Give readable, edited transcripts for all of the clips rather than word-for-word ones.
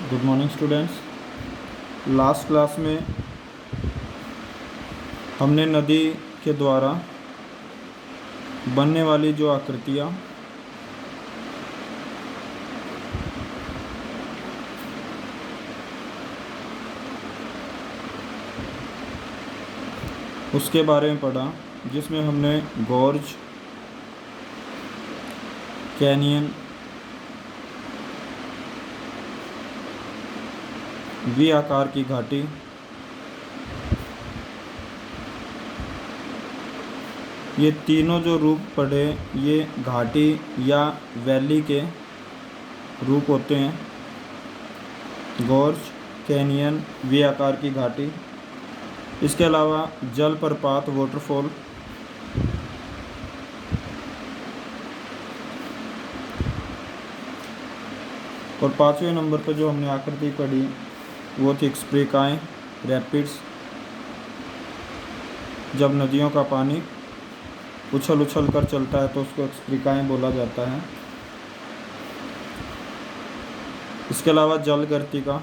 Good morning students. Last class में हमने नदी के द्वारा बनने वाली जो आकृतियाँ उसके बारे में पढ़ा, जिसमें हमने गॉर्ज, कैनियन, वी आकार की घाटी, ये तीनों जो रूप पढ़े ये घाटी या वैली के रूप होते हैं। गॉर्ज, कैनियन, वी आकार की घाटी। इसके अलावा जलप्रपात, वाटरफॉल, और पाँचवें नंबर पर जो हमने आकृति पढ़ी वो थी एक्सप्रेकाएँ, रैपिड्स, जब नदियों का पानी उछल उछल कर चलता है तो उसको एक्सप्रेकाएँ बोला जाता है। इसके अलावा जलगर्तिका,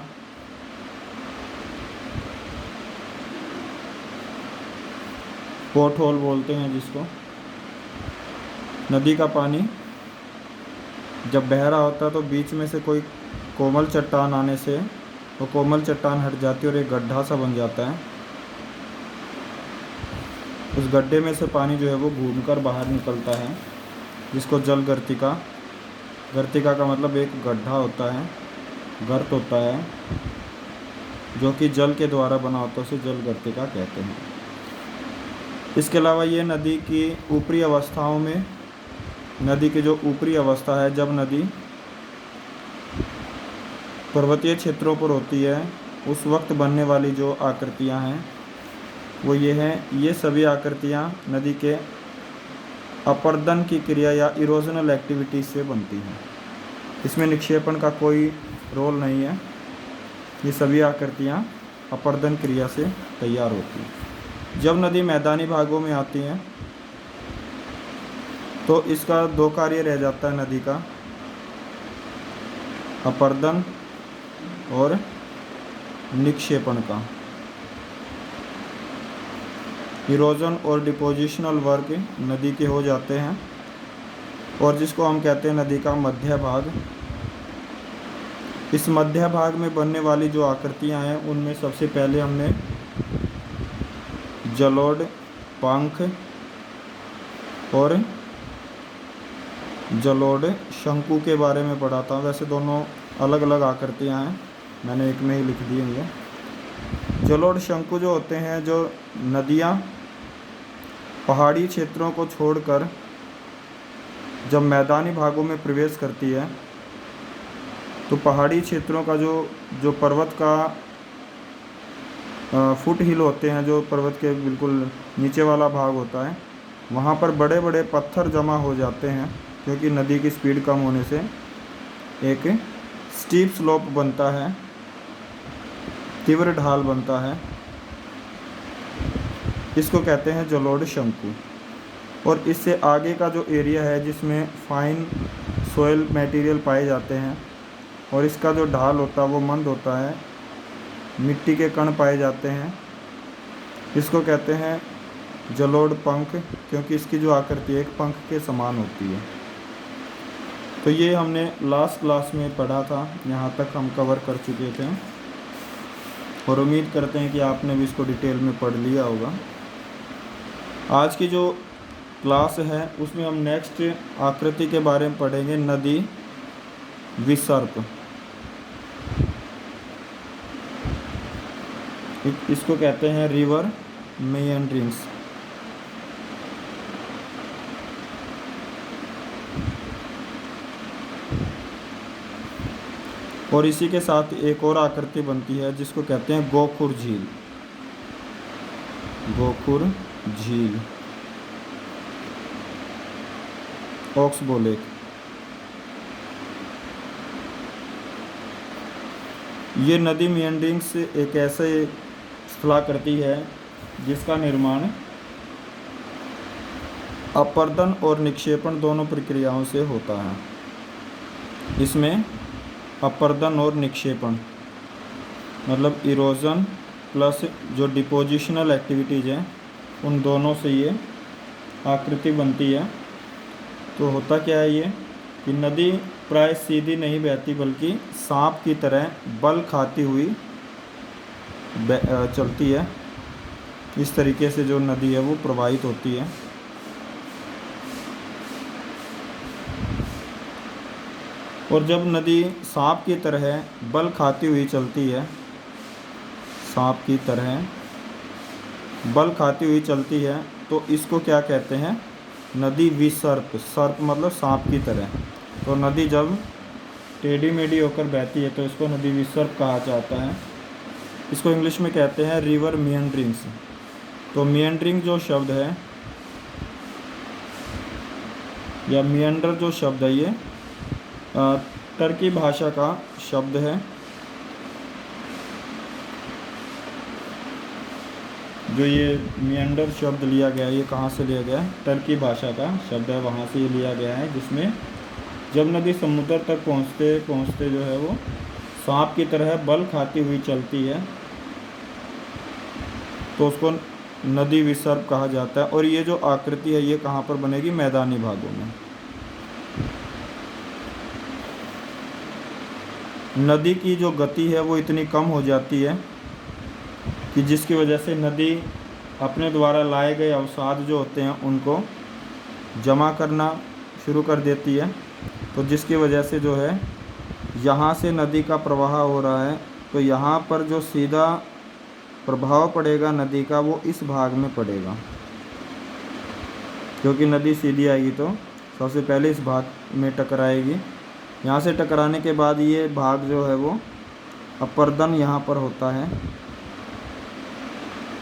पोर्ट होल बोलते हैं जिसको, नदी का पानी जब बह रहा होता है तो बीच में से कोई कोमल चट्टान आने से वो कोमल चट्टान हट जाती है और एक गड्ढा सा बन जाता है। उस गड्ढे में से पानी जो है वो घूमकर बाहर निकलता है, जिसको जलगर्तिका, गर्तिका का मतलब एक गड्ढा होता है, गर्त होता है, जो कि जल के द्वारा बना होता है, उसे जलगर्तिका कहते हैं। इसके अलावा ये नदी की ऊपरी अवस्थाओं में, नदी की जो ऊपरी अवस्था है, जब नदी पर्वतीय क्षेत्रों पर होती है उस वक्त बनने वाली जो आकृतियाँ हैं वो ये हैं। ये सभी आकृतियाँ नदी के अपर्दन की क्रिया या इरोजनल एक्टिविटीज से बनती हैं। इसमें निक्षेपण का कोई रोल नहीं है। ये सभी आकृतियाँ अपर्दन क्रिया से तैयार होती हैं। जब नदी मैदानी भागों में आती हैं तो इसका दो कार्य रह जाता है नदी का, अपर्दन और निक्षेपण का। इरोजन और डिपोजिशनल वर्क नदी के हो जाते हैं, और जिसको हम कहते हैं नदी का मध्य भाग। इस मध्य भाग में बनने वाली जो आकृतियां हैं उनमें सबसे पहले हमने जलोढ़, पंख और जलोढ़ शंकु के बारे में पढ़ा था। वैसे दोनों अलग अलग आकृतियां हैं, मैंने एक में ही लिख दी है। जलोढ़ शंकु जो होते हैं, जो नदियां पहाड़ी क्षेत्रों को छोड़कर जब मैदानी भागों में प्रवेश करती है तो पहाड़ी क्षेत्रों का जो पर्वत का फुट हिल होते हैं, जो पर्वत के बिल्कुल नीचे वाला भाग होता है, वहाँ पर बड़े बड़े पत्थर जमा हो जाते हैं, क्योंकि नदी की स्पीड कम होने से एक स्टीप स्लोप बनता है, तीव्र ढाल बनता है। इसको कहते हैं जलोढ़ शंकु। और इससे आगे का जो एरिया है जिसमें फाइन सोयल मटेरियल पाए जाते हैं और इसका जो ढाल होता है वो मंद होता है, मिट्टी के कण पाए जाते हैं, इसको कहते हैं जलोढ़ पंख, क्योंकि इसकी जो आकृति एक पंख के समान होती है। तो ये हमने लास्ट क्लास में पढ़ा था, यहाँ तक हम कवर कर चुके थे और उम्मीद करते हैं कि आपने भी इसको डिटेल में पढ़ लिया होगा। आज की जो क्लास है उसमें हम नेक्स्ट आकृति के बारे में पढ़ेंगे, नदी विसर्प। इसको कहते हैं रिवर मेयंडरिंग्स। और इसी के साथ एक और आकृति बनती है जिसको कहते हैं गोखुर झील। गोखुर झील, ऑक्सबो लेक। ये नदी मेयंडरिंग्स एक ऐसे स्थलाकृति है जिसका निर्माण अपर्दन और निक्षेपण दोनों प्रक्रियाओं से होता है। इसमें अपर्दन और निक्षेपण मतलब इरोजन प्लस जो डिपोजिशनल एक्टिविटीज़ हैं उन दोनों से ये आकृति बनती है। तो होता क्या है ये कि नदी प्राय सीधी नहीं बहती बल्कि सांप की तरह बल खाती हुई चलती है। इस तरीके से जो नदी है वो प्रवाहित होती है। और जब नदी सांप की तरह बल खाती हुई चलती है, सांप की तरह बल खाती हुई चलती है, तो इसको क्या कहते हैं? नदी विसर्प। सर्प मतलब सांप की तरह। तो नदी जब टेढ़ी मेढ़ी होकर बहती है तो इसको नदी विसर्प कहा जाता है। इसको इंग्लिश में कहते हैं रिवर मियंडरिंग्स। तो मियंडरिंग जो शब्द है या मियंडर जो शब्द है ये टर्की भाषा का शब्द है। जो ये मियंडर शब्द लिया गया है ये कहाँ से लिया गया है? टर्की भाषा का शब्द है, वहाँ से ये लिया गया है, जिसमें जब नदी समुद्र तक पहुँचते पहुँचते जो है वो सांप की तरह बल खाती हुई चलती है तो उसको नदी विसर्प कहा जाता है। और ये जो आकृति है ये कहाँ पर बनेगी? मैदानी भागों में। नदी की जो गति है वो इतनी कम हो जाती है कि जिसकी वजह से नदी अपने द्वारा लाए गए अवसाद जो होते हैं उनको जमा करना शुरू कर देती है। तो जिसकी वजह से जो है यहाँ से नदी का प्रवाह हो रहा है, तो यहाँ पर जो सीधा प्रभाव पड़ेगा नदी का वो इस भाग में पड़ेगा, क्योंकि नदी सीधी आएगी तो सबसे पहले इस भाग में टकराएगी। यहाँ से टकराने के बाद ये भाग जो है वो अपर्दन यहाँ पर होता है,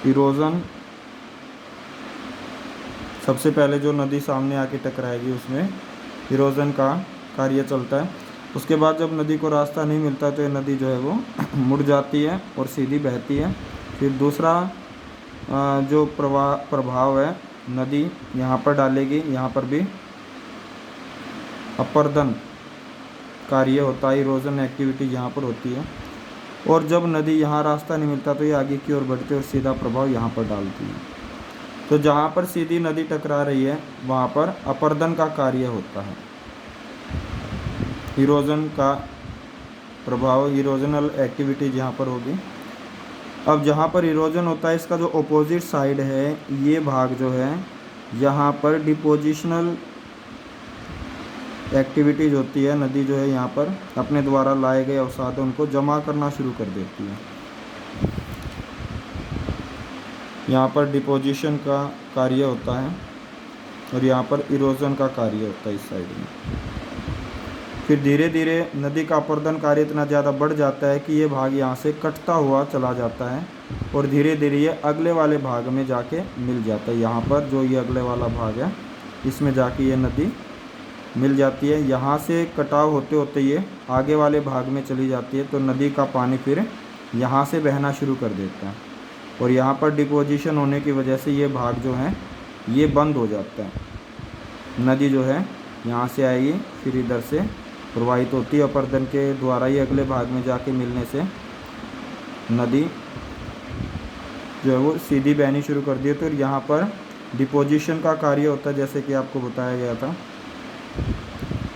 इरोजन। सबसे पहले जो नदी सामने आके टकराएगी उसमें इरोजन का कार्य चलता है। उसके बाद जब नदी को रास्ता नहीं मिलता तो ये नदी जो है वो मुड़ जाती है और सीधी बहती है। फिर दूसरा जो प्रभाव है नदी यहाँ पर डालेगी, यहाँ पर भी अपर्दन कार्य होता है, इरोजन एक्टिविटी यहाँ पर होती है। और जब नदी यहाँ रास्ता नहीं मिलता तो ये आगे की ओर बढ़ती है और सीधा प्रभाव यहाँ पर डालती है। तो जहाँ पर सीधी नदी टकरा रही है वहाँ पर अपर्दन का कार्य होता है, इरोजन का प्रभाव, इरोजनल एक्टिविटी यहाँ पर होगी। अब जहाँ पर इरोजन होता है इसका जो अपोजिट साइड है ये भाग जो है यहाँ पर डिपोजिशनल एक्टिविटीज होती है। नदी जो है यहाँ पर अपने द्वारा लाए गए अवसाद उनको जमा करना शुरू कर देती है। यहाँ पर डिपोजिशन का कार्य होता है और यहाँ पर इरोजन का कार्य होता है इस साइड में। फिर धीरे धीरे नदी का अपर्दन कार्य इतना ज़्यादा बढ़ जाता है कि ये भाग यहाँ से कटता हुआ चला जाता है और धीरे धीरे ये अगले वाले भाग में जाके मिल जाता है। यहाँ पर जो ये अगले वाला भाग है इसमें जाके ये नदी मिल जाती है। यहाँ से कटाव होते होते ये आगे वाले भाग में चली जाती है, तो नदी का पानी फिर यहाँ से बहना शुरू कर देता है और यहाँ पर डिपोजिशन होने की वजह से ये भाग जो है ये बंद हो जाता है। नदी जो है यहाँ से आएगी फिर इधर से प्रवाहित होती है, अपर्दन के द्वारा ये अगले भाग में जाके मिलने से नदी जो है वो सीधी बहनी शुरू कर दी है। तो यहाँ पर डिपोजिशन का कार्य होता है जैसे कि आपको बताया गया था,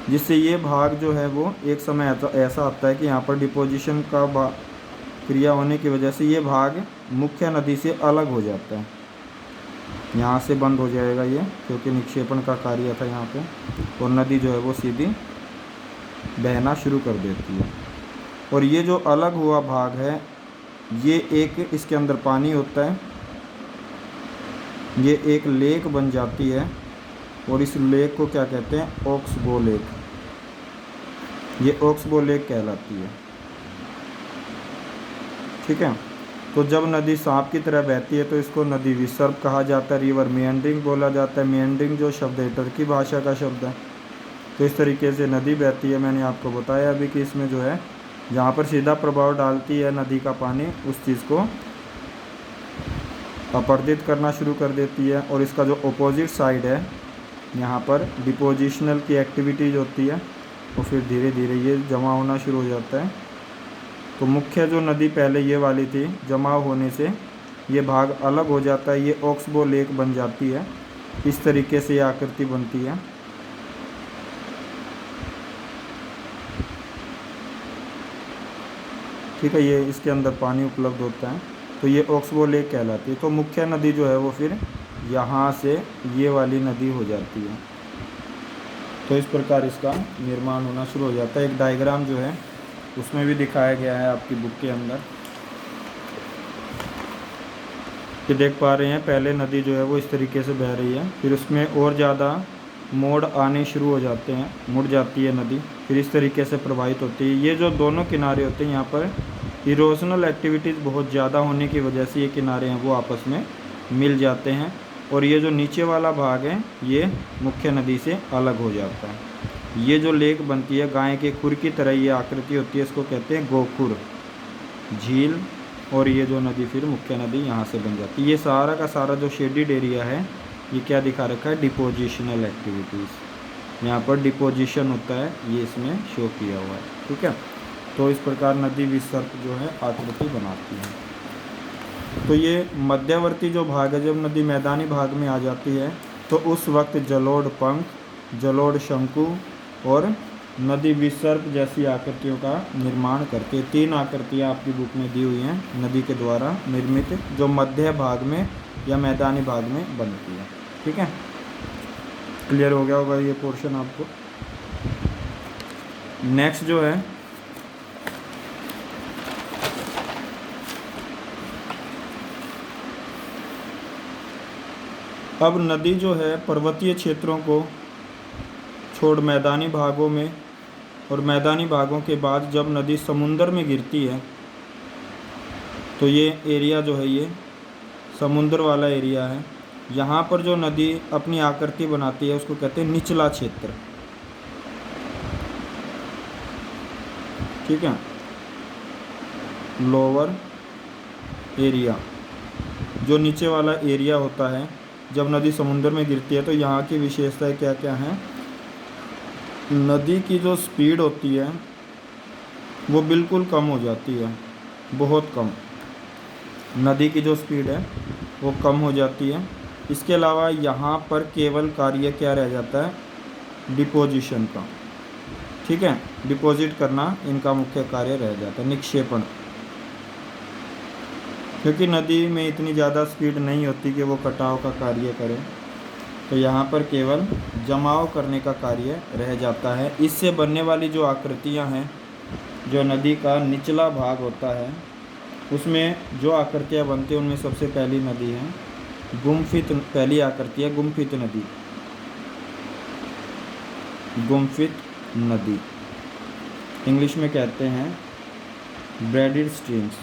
जिससे ये भाग जो है वो एक समय ऐसा आता है कि यहाँ पर डिपोजिशन का क्रिया होने की वजह से ये भाग मुख्य नदी से अलग हो जाता है। यहाँ से बंद हो जाएगा ये, क्योंकि निक्षेपण का कार्य था यहाँ पे, और नदी जो है वो सीधी बहना शुरू कर देती है। और ये जो अलग हुआ भाग है ये एक, इसके अंदर पानी होता है, ये एक लेक बन जाती है और इस लेक को क्या कहते हैं? Oxbow lake. ये ऑक्सबो लेक कहलाती है। ठीक है। तो जब नदी सांप की तरह बहती है तो इसको नदी विसर्प कहा जाता है, रिवर मियंडरिंग बोला जाता है। मियंडरिंग जो शब्द है टर्की भाषा का शब्द है। तो इस तरीके से नदी बहती है। मैंने आपको बताया अभी कि इसमें जो है जहाँ पर सीधा प्रभाव डालती है नदी का पानी उस चीज़ को अपर्दित करना शुरू कर देती है, और इसका जो अपोजिट साइड है यहाँ पर डिपोजिशनल की एक्टिविटीज होती है, और फिर धीरे धीरे ये जमा होना शुरू हो जाता है तो मुख्य जो नदी पहले ये वाली थी, जमाव होने से ये भाग अलग हो जाता है, ये ऑक्सबो लेक बन जाती है। इस तरीके से ये आकृति बनती है। ठीक है, ये इसके अंदर पानी उपलब्ध होता है, तो ये ऑक्सबो लेक कहलाती है। तो मुख्य नदी जो है वो फिर यहाँ से ये वाली नदी हो जाती है। तो इस प्रकार इसका निर्माण होना शुरू हो जाता है। एक डायग्राम जो है उसमें भी दिखाया गया है आपकी बुक के अंदर, कि देख पा रहे हैं पहले नदी जो है वो इस तरीके से बह रही है, फिर उसमें और ज़्यादा मोड़ आने शुरू हो जाते हैं, मुड़ जाती है नदी, फिर इस तरीके से प्रवाहित होती है। ये जो दोनों किनारे होते हैं, यहाँ पर इरोजनल एक्टिविटीज़ बहुत ज़्यादा होने की वजह से ये किनारे हैं वो आपस में मिल जाते हैं, और ये जो नीचे वाला भाग है ये मुख्य नदी से अलग हो जाता है। ये जो लेक बनती है गाय के खुर की तरह ये आकृति होती है, इसको कहते हैं गोखुर झील, और ये जो नदी फिर मुख्य नदी यहाँ से बन जाती है। ये सारा का सारा जो शेडिड एरिया है ये क्या दिखा रखा है, डिपोजिशनल एक्टिविटीज़। यहाँ पर डिपोजिशन होता है, ये इसमें शो किया हुआ है। ठीक है, तो इस प्रकार नदी विसर्प जो है आकृति बनाती है। तो ये मध्यवर्ती जो भाग है, जब नदी मैदानी भाग में आ जाती है तो उस वक्त जलोढ़ पंख, जलोढ़ शंकु और नदी विसर्प जैसी आकृतियों का निर्माण करके 3 आकृतियाँ आपकी बुक में दी हुई हैं नदी के द्वारा निर्मित, जो मध्य भाग में या मैदानी भाग में बनती है। ठीक है, क्लियर हो गया होगा ये पोर्शन आपको। नेक्स्ट जो है अब नदी जो है पर्वतीय क्षेत्रों को छोड़ मैदानी भागों में, और मैदानी भागों के बाद जब नदी समुंदर में गिरती है तो ये एरिया जो है ये समुंदर वाला एरिया है। यहाँ पर जो नदी अपनी आकृति बनाती है उसको कहते हैं निचला क्षेत्र। ठीक है, लोअर एरिया, जो नीचे वाला एरिया होता है जब नदी समुंदर में गिरती है। तो यहाँ की विशेषताएं क्या क्या हैं, नदी की जो स्पीड होती है वो बिल्कुल कम हो जाती है, बहुत कम। नदी की जो स्पीड है वो कम हो जाती है। इसके अलावा यहाँ पर केवल कार्य क्या रह जाता है, डिपोजिशन का। ठीक है, डिपॉजिट करना इनका मुख्य कार्य रह जाता है, निक्षेपण। क्योंकि नदी में इतनी ज़्यादा स्पीड नहीं होती कि वो कटाव का कार्य करे, तो यहाँ पर केवल जमाव करने का कार्य रह जाता है। इससे बनने वाली जो आकृतियाँ हैं, जो नदी का निचला भाग होता है उसमें जो आकृतियाँ बनती हैं उनमें सबसे पहली नदी है गुम्फित। पहली आकृति है गुम्फित नदी। गुम्फित नदी इंग्लिश में कहते हैं ब्रेडेड स्ट्रीम्स।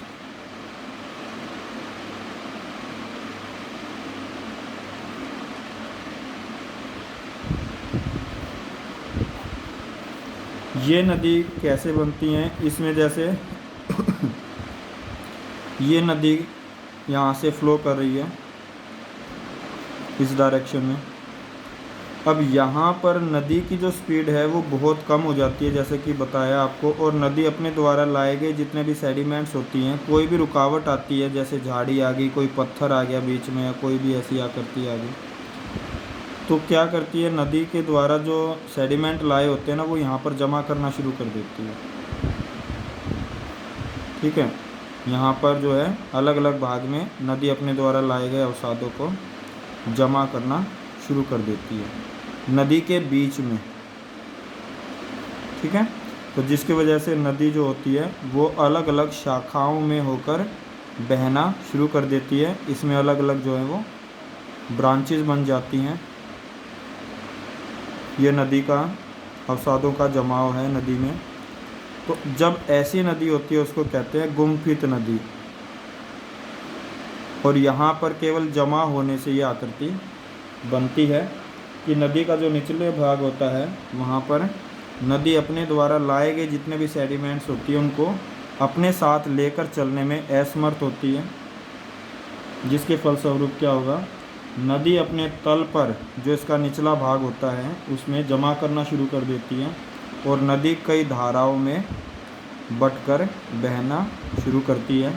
ये नदी कैसे बनती हैं, इसमें जैसे ये नदी यहाँ से फ्लो कर रही है इस डायरेक्शन में। अब यहाँ पर नदी की जो स्पीड है वो बहुत कम हो जाती है, जैसे कि बताया आपको, और नदी अपने द्वारा लाए गए जितने भी सेडिमेंट्स होती हैं, कोई भी रुकावट आती है, जैसे झाड़ी आ गई, कोई पत्थर आ गया बीच में, या कोई भी ऐसी आकृति आ गई, तो क्या करती है, नदी के द्वारा जो सेडिमेंट लाए होते हैं ना वो यहाँ पर जमा करना शुरू कर देती है। ठीक है, यहाँ पर जो है अलग अलग भाग में नदी अपने द्वारा लाए गए अवसादों को जमा करना शुरू कर देती है नदी के बीच में। ठीक है, तो जिसकी वजह से नदी जो होती है वो अलग अलग शाखाओं में होकर बहना शुरू कर देती है। इसमें अलग अलग जो है वो ब्रांचेस बन जाती हैं। ये नदी का अवसादों का जमाव है नदी में। तो जब ऐसी नदी होती है उसको कहते हैं गुम्फित नदी, और यहाँ पर केवल जमा होने से ये आकृति बनती है कि नदी का जो निचले भाग होता है वहाँ पर नदी अपने द्वारा लाए गए जितने भी सेडिमेंट्स होती हैं उनको अपने साथ लेकर चलने में असमर्थ होती है, जिसके फलस्वरूप क्या होगा, नदी अपने तल पर जो इसका निचला भाग होता है उसमें जमा करना शुरू कर देती है, और नदी कई धाराओं में बटकर बहना शुरू करती है।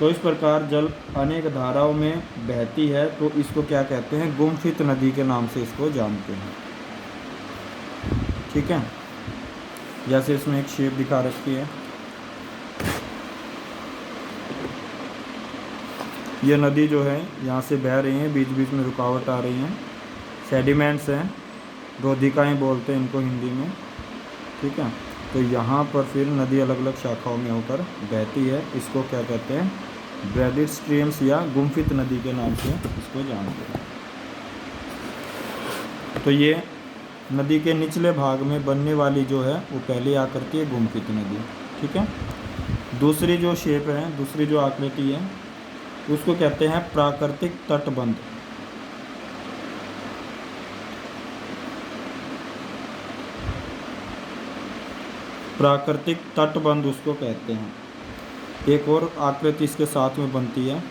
तो इस प्रकार जल अनेक धाराओं में बहती है, तो इसको क्या कहते हैं? गुम्फित नदी के नाम से इसको जानते हैं। ठीक है, जैसे इसमें एक शेप दिखा रखी है, ये नदी जो है यहाँ से बह रही है, बीच बीच में रुकावट आ रही है, सेडिमेंट्स हैं, रोधिकाएँ बोलते हैं इनको हिंदी में। ठीक है, तो यहाँ पर फिर नदी अलग अलग शाखाओं में होकर बहती है, इसको क्या कहते हैं? ब्रेडिड स्ट्रीम्स या गुम्फित नदी के नाम से इसको जानते हैं। तो ये नदी के निचले भाग में बनने वाली जो है वो पहले आ करती है गुम्फित नदी। ठीक है, दूसरी जो शेप है, दूसरी जो आकृति है, उसको कहते हैं प्राकृतिक तटबंध। प्राकृतिक तटबंध उसको कहते हैं। एक और आकृति इसके साथ में बनती है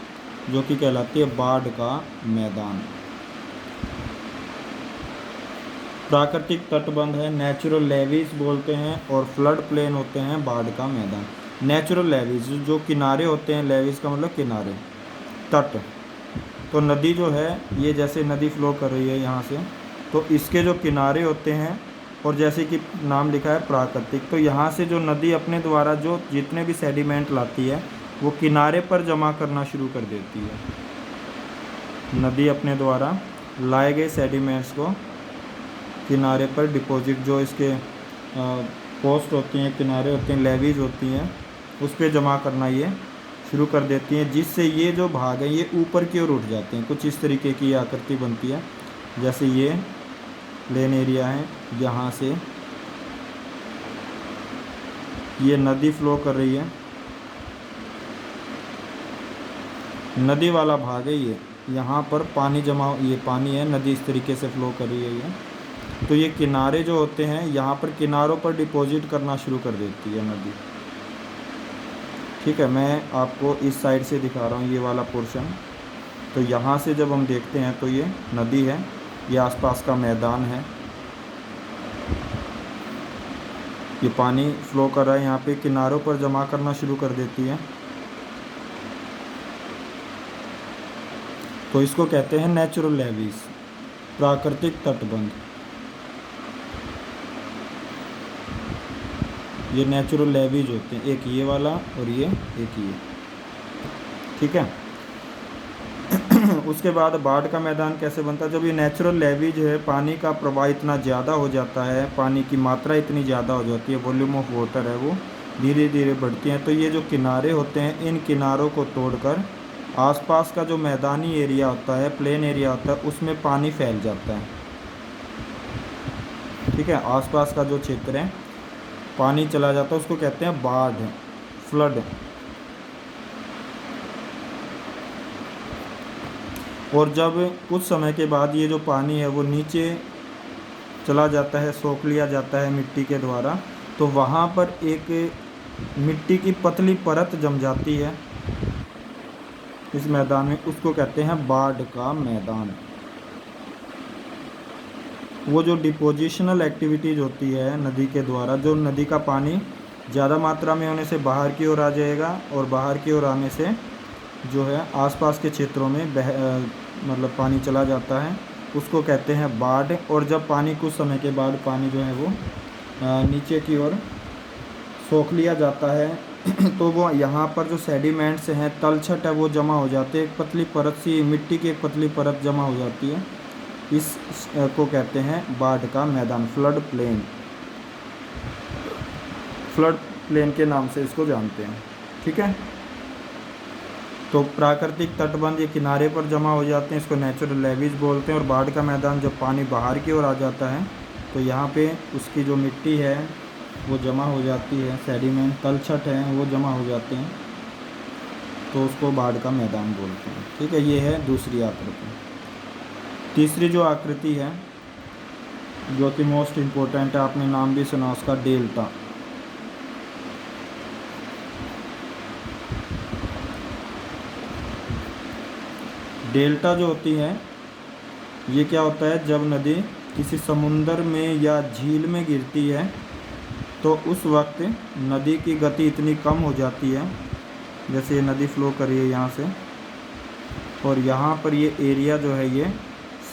जो कि कहलाती है बाढ़ का मैदान। प्राकृतिक तटबंध है, नेचुरल लेवीज बोलते हैं, और फ्लड प्लेन होते हैं बाढ़ का मैदान। नेचुरल लेवीज जो किनारे होते हैं, लेवीज का मतलब किनारे, तट। तो नदी जो है ये जैसे नदी फ्लो कर रही है यहाँ से, तो इसके जो किनारे होते हैं, और जैसे कि नाम लिखा है प्राकृतिक, तो यहाँ से जो नदी अपने द्वारा जो जितने भी सेडिमेंट लाती है वो किनारे पर जमा करना शुरू कर देती है। नदी अपने द्वारा लाए गए सेडिमेंट्स को किनारे पर डिपॉजिट, जो इसके कोस्ट होती हैं, किनारे होते हैं, लेवीज होती हैं, उस पर जमा करना ये शुरू कर देती हैं, जिससे ये जो भाग है ये ऊपर की ओर उठ जाते हैं। कुछ इस तरीके की आकृति बनती है, जैसे ये प्लेन एरिया है, यहाँ से ये नदी फ्लो कर रही है, नदी वाला भाग है ये, यहाँ पर पानी जमा, ये पानी है, नदी इस तरीके से फ्लो कर रही है ये। तो ये किनारे जो होते हैं, यहाँ पर किनारों पर डिपॉजिट करना शुरू कर देती है नदी। ठीक है, मैं आपको इस साइड से दिखा रहा हूँ ये वाला पोर्शन। तो यहाँ से जब हम देखते हैं तो ये नदी है, ये आसपास का मैदान है, ये पानी फ्लो कर रहा है, यहाँ पे किनारों पर जमा करना शुरू कर देती है। तो इसको कहते हैं नेचुरल लेवीज, प्राकृतिक तटबंध। ये नेचुरल लेवीज होते हैं, एक ये वाला और ये एक ये। ठीक है, उसके बाद बाढ़ का मैदान कैसे बनता है? जब ये नेचुरल लेवीज है, पानी का प्रवाह इतना ज़्यादा हो जाता है, पानी की मात्रा इतनी ज़्यादा हो जाती है, वॉल्यूम ऑफ वाटर है वो धीरे धीरे बढ़ती हैं, तो ये जो किनारे होते हैं, इन किनारों को तोड़कर आसपास का जो मैदानी एरिया होता है, प्लेन एरिया होता है, उसमें पानी फैल जाता है। ठीक है, आसपास का जो क्षेत्र है पानी चला जाता है, उसको कहते हैं बाढ़, फ्लड। और जब कुछ समय के बाद ये जो पानी है वो नीचे चला जाता है, सोख लिया जाता है मिट्टी के द्वारा, तो वहाँ पर एक मिट्टी की पतली परत जम जाती है इस मैदान में, उसको कहते हैं बाढ़ का मैदान। वो जो डिपोजिशनल एक्टिविटीज़ होती है नदी के द्वारा, जो नदी का पानी ज़्यादा मात्रा में होने से बाहर की ओर आ जाएगा, और बाहर की ओर आने से जो है आसपास के क्षेत्रों में मतलब पानी चला जाता है, उसको कहते हैं बाढ़। और जब पानी कुछ समय के बाद पानी जो है वो नीचे की ओर सोख लिया जाता है तो वो यहाँ पर जो सेडिमेंट्स हैं, तलछट है, वो जमा हो जाते हैं, एक पतली परत सी मिट्टी की एक पतली परत जमा हो जाती है, इस को कहते हैं बाढ़ का मैदान, फ्लड प्लेन। फ्लड प्लेन के नाम से इसको जानते हैं। ठीक है, तो प्राकृतिक तटबंध ये किनारे पर जमा हो जाते हैं, इसको नेचुरल लेवीज बोलते हैं। और बाढ़ का मैदान जब पानी बाहर की ओर आ जाता है तो यहाँ पे उसकी जो मिट्टी है वो जमा हो जाती है, सेडिमेंट तलछट है वो जमा हो जाते हैं, तो उसको बाढ़ का मैदान बोलते हैं। ठीक है, ये है दूसरी आकृति। तीसरी जो आकृति है जो कि मोस्ट इम्पोर्टेंट है, आपने नाम भी सुना उसका, डेल्टा। डेल्टा जो होती है ये क्या होता है? जब नदी किसी समुंदर में या झील में गिरती है तो उस वक्त नदी की गति इतनी कम हो जाती है, जैसे ये नदी फ्लो कर रही है यहाँ से, और यहाँ पर ये एरिया जो है ये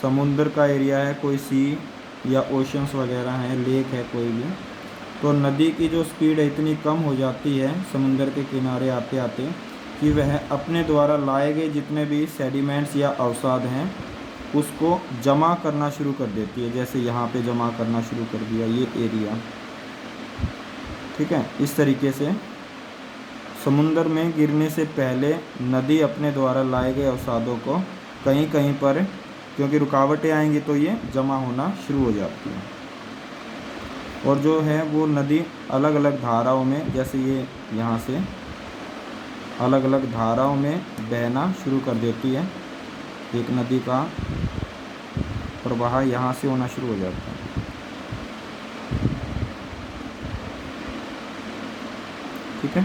समुद्र का एरिया है, कोई सी या ओशंस वगैरह हैं, लेक है कोई भी, तो नदी की जो स्पीड है इतनी कम हो जाती है समुद्र के किनारे आते आते कि वह अपने द्वारा लाए गए जितने भी सेडिमेंट्स या अवसाद हैं उसको जमा करना शुरू कर देती है। जैसे यहाँ पे जमा करना शुरू कर दिया ये एरिया, ठीक है। इस तरीके से समुद्र में गिरने से पहले नदी अपने द्वारा लाए गए अवसादों को कहीं कहीं पर, क्योंकि रुकावटें आएंगी तो ये जमा होना शुरू हो जाती है, और जो है वो नदी अलग अलग धाराओं में, जैसे ये यहाँ से अलग अलग धाराओं में बहना शुरू कर देती है। एक नदी का प्रवाह यहाँ से होना शुरू हो जाता है, ठीक है।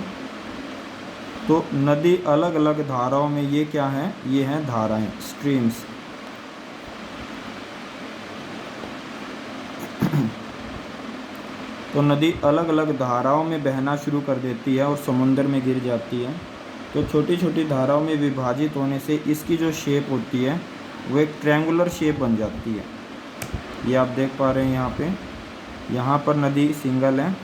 तो नदी अलग अलग धाराओं में, ये क्या है, ये हैं धाराएं, स्ट्रीम्स। तो नदी अलग अलग धाराओं में बहना शुरू कर देती है और समुद्र में गिर जाती है। तो छोटी छोटी धाराओं में विभाजित होने से इसकी जो शेप होती है वो एक ट्रायंगुलर शेप बन जाती है। ये आप देख पा रहे हैं यहाँ पर नदी सिंगल है,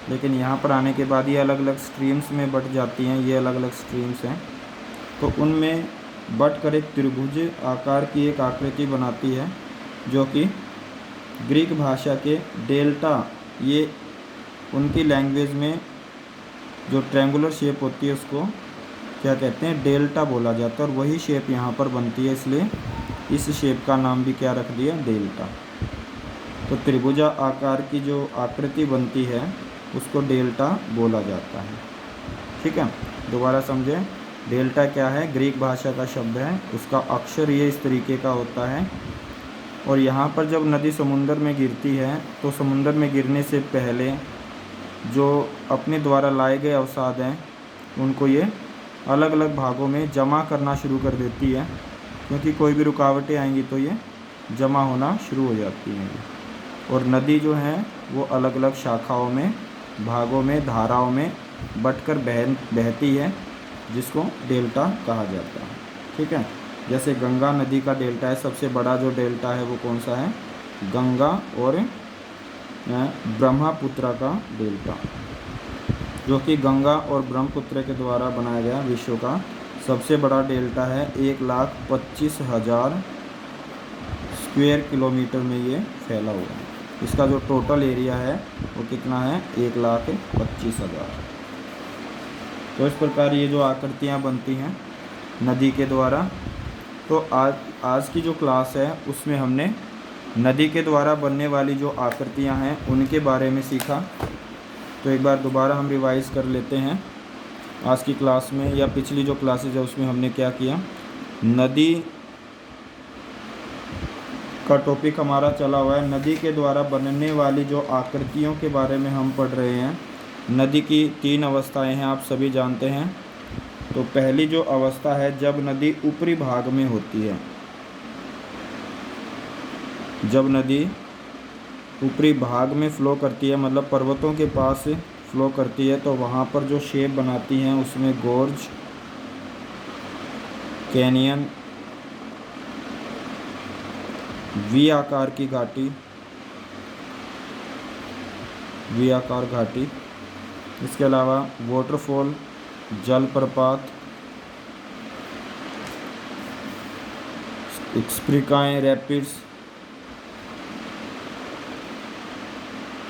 लेकिन यहाँ पर आने के बाद ये अलग अलग स्ट्रीम्स में बट जाती हैं। ये अलग अलग स्ट्रीम्स हैं, तो उनमें बट कर एक त्रिभुज आकार की एक आकृति बनाती है, जो कि ग्रीक भाषा के डेल्टा, ये उनकी लैंग्वेज में जो ट्रायंगुलर शेप होती है उसको क्या कहते हैं, डेल्टा बोला जाता है। और वही शेप यहाँ पर बनती है, इसलिए इस शेप का नाम भी क्या रख दिया, डेल्टा। तो त्रिभुजा आकार की जो आकृति बनती है उसको डेल्टा बोला जाता है, ठीक है। दोबारा समझें, डेल्टा क्या है, ग्रीक भाषा का शब्द है, उसका अक्षर ये इस तरीके का होता है। और यहाँ पर जब नदी समुद्र में गिरती है तो समुद्र में गिरने से पहले जो अपने द्वारा लाए गए अवसाद हैं उनको ये अलग अलग भागों में जमा करना शुरू कर देती है, क्योंकि कोई भी रुकावटें आएंगी तो ये जमा होना शुरू हो जाती हैं। और नदी जो है वो अलग अलग शाखाओं में, भागों में, धाराओं में बटकर बहती है, जिसको डेल्टा कहा जाता है, ठीक है। जैसे गंगा नदी का डेल्टा है, सबसे बड़ा जो डेल्टा है वो कौन सा है, गंगा और ब्रह्मपुत्र का डेल्टा, जो कि गंगा और ब्रह्मपुत्र के द्वारा बनाया गया विश्व का सबसे बड़ा डेल्टा है। 1,25,000 स्क्वायर किलोमीटर में ये फैला हुआ है। इसका जो टोटल एरिया है वो कितना है, 1,25,000। तो इस प्रकार ये जो आकृतियाँ बनती हैं नदी के द्वारा। तो आज की जो क्लास है उसमें हमने नदी के द्वारा बनने वाली जो आकृतियाँ हैं उनके बारे में सीखा। तो एक बार दोबारा हम रिवाइज़ कर लेते हैं आज की क्लास में, या पिछली जो क्लासेज है उसमें हमने क्या किया। नदी का टॉपिक हमारा चला हुआ है, नदी के द्वारा बनने वाली जो आकृतियों के बारे में हम पढ़ रहे हैं। नदी की 3 अवस्थाएं हैं, आप सभी जानते हैं। तो पहली जो अवस्था है जब नदी ऊपरी भाग में होती है, जब नदी ऊपरी भाग में फ़्लो करती है, मतलब पर्वतों के पास फ़्लो करती है, तो वहाँ पर जो शेप बनाती हैं उसमें गोर्ज, कैनियन, वी आकार की घाटी, वी आकार घाटी, इसके अलावा वाटरफॉल, जलप्रपात, स्प्रिकाएँ, रैपिड्स,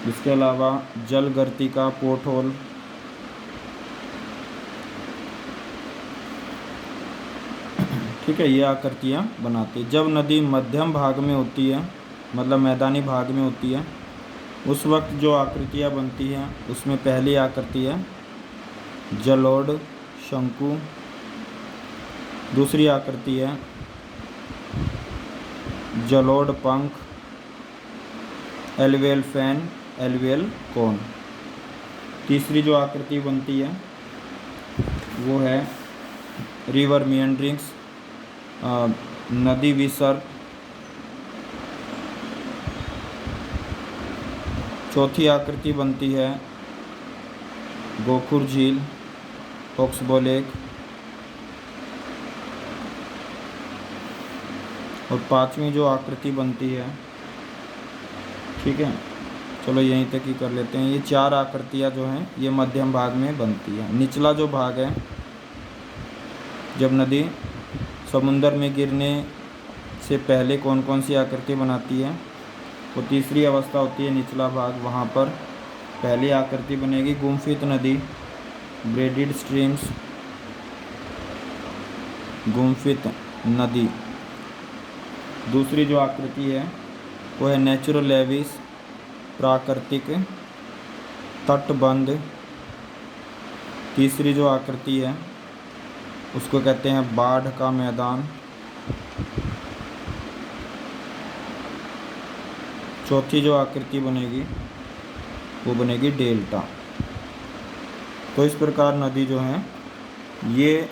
इसके अलावा जलगर्तिका, पोर्ट होल, ठीक है। ये आकृतियाँ बनाती है। जब नदी मध्यम भाग में होती है, मतलब मैदानी भाग में होती है, उस वक्त जो आकृतियाँ बनती हैं उसमें पहली आकृति है जलोढ़ शंकु, दूसरी आकृति है जलोढ़ पंख, एल्वेल फैन, एल्वेल कोन। तीसरी जो आकृति बनती है वो है रिवर मिएंड्रिंग्स, नदी विसर्ग। चौथी आकृति बनती है गोखुर झील, ओक्सबो लेक। और पांचवी जो आकृति बनती है, ठीक है, चलो यहीं तक ही कर लेते हैं। ये चार आकृतियाँ जो हैं ये मध्यम भाग में बनती है। निचला जो भाग है, जब नदी समुंदर में गिरने से पहले कौन कौन सी आकृति बनाती है, वो तीसरी अवस्था होती है निचला भाग। वहाँ पर पहली आकृति बनेगी गुम्फित नदी, ब्रेडिड स्ट्रीम्स, गुम्फित नदी। दूसरी जो आकृति है वो है नेचुरल लेविस, प्राकृतिक तटबंध। तीसरी जो आकृति है उसको कहते हैं बाढ़ का मैदान। चौथी जो आकृति बनेगी वो बनेगी डेल्टा। तो इस प्रकार नदी जो है ये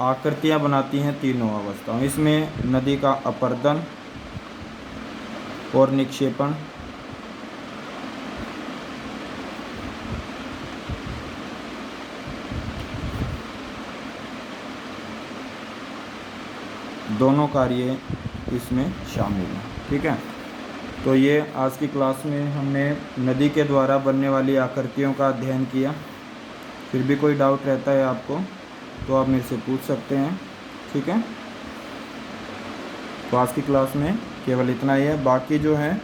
आकृतियाँ बनाती हैं तीनों अवस्थाओं। इसमें नदी का अपर्दन और निक्षेपण, दोनों कार्य इसमें शामिल हैं, ठीक है। तो ये आज की क्लास में हमने नदी के द्वारा बनने वाली आकृतियों का अध्ययन किया। फिर भी कोई डाउट रहता है आपको तो आप मेरे से पूछ सकते हैं, ठीक है। तो आज की क्लास में केवल इतना ही है। बाकी जो है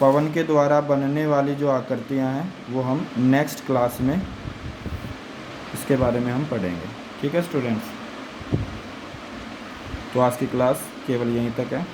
पवन के द्वारा बनने वाली जो आकृतियाँ हैं वो हम नेक्स्ट क्लास में इसके बारे में हम पढ़ेंगे, ठीक है स्टूडेंट्स। तो आज की क्लास केवल यहीं तक है।